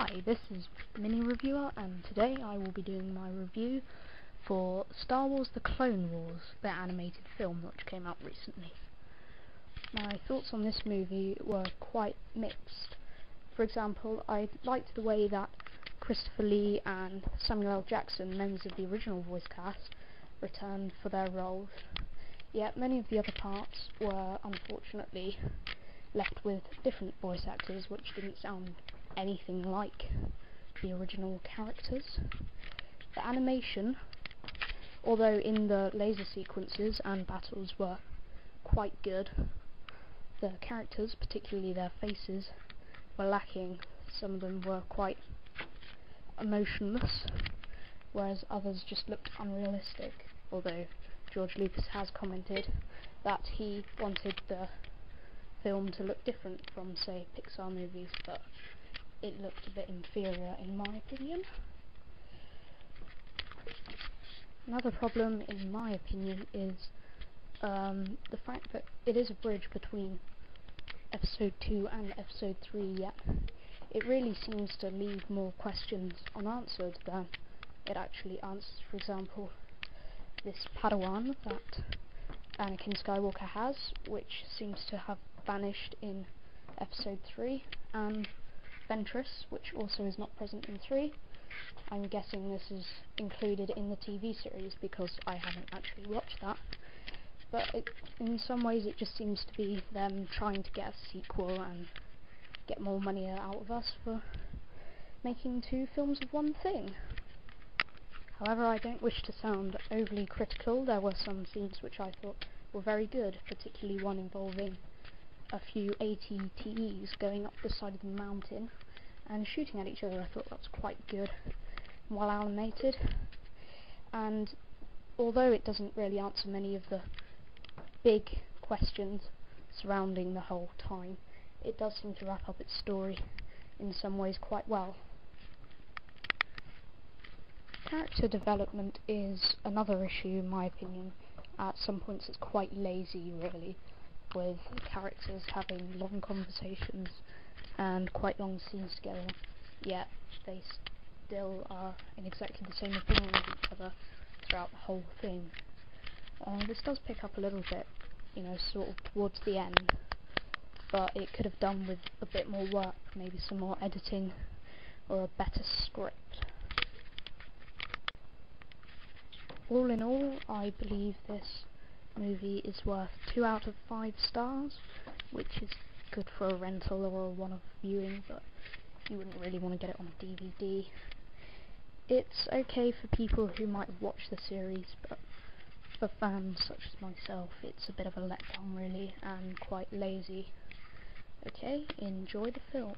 Hi, this is MiniReviewer, and today I will be doing my review for Star Wars The Clone Wars, the animated film which came out recently. My thoughts on this movie were quite mixed. For example, I liked the way that Christopher Lee and Samuel L. Jackson, members of the original voice cast, returned for their roles, yet many of the other parts were unfortunately left with different voice actors which didn't sound anything like the original characters. The animation, although in the laser sequences and battles were quite good, the characters, particularly their faces, were lacking. Some of them were quite emotionless, whereas others just looked unrealistic, although George Lucas has commented that he wanted the film to look different from, say, Pixar movies, but it looked a bit inferior in my opinion. Another problem in my opinion is the fact that it is a bridge between episode 2 and episode 3, yet it really seems to leave more questions unanswered than it actually answers. For example, this Padawan that Anakin Skywalker has, which seems to have vanished in episode 3, and Ventress, which also is not present in 3. I'm guessing this is included in the TV series because I haven't actually watched that. But in some ways it just seems to be them trying to get a sequel and get more money out of us for making 2 films of one thing. However, I don't wish to sound overly critical. There were some scenes which I thought were very good, particularly one involving a few AT-ATs going up the side of the mountain and shooting at each other. I thought that was quite good, well animated, and although it doesn't really answer many of the big questions surrounding the whole time, it does seem to wrap up its story in some ways quite well. Character development is another issue in my opinion. At some points it's quite lazy really, with characters having long conversations and quite long scenes together, yet they still are in exactly the same opinion of each other throughout the whole thing. This does pick up a little bit, sort of towards the end, but it could have done with a bit more work, maybe some more editing or a better script. All in all, I believe this movie is worth 2 out of 5 stars, which is good for a rental or a one-off viewing, but you wouldn't really want to get it on DVD. It's okay for people who might watch the series, but for fans such as myself, it's a bit of a letdown really, and quite lazy. Okay, enjoy the film.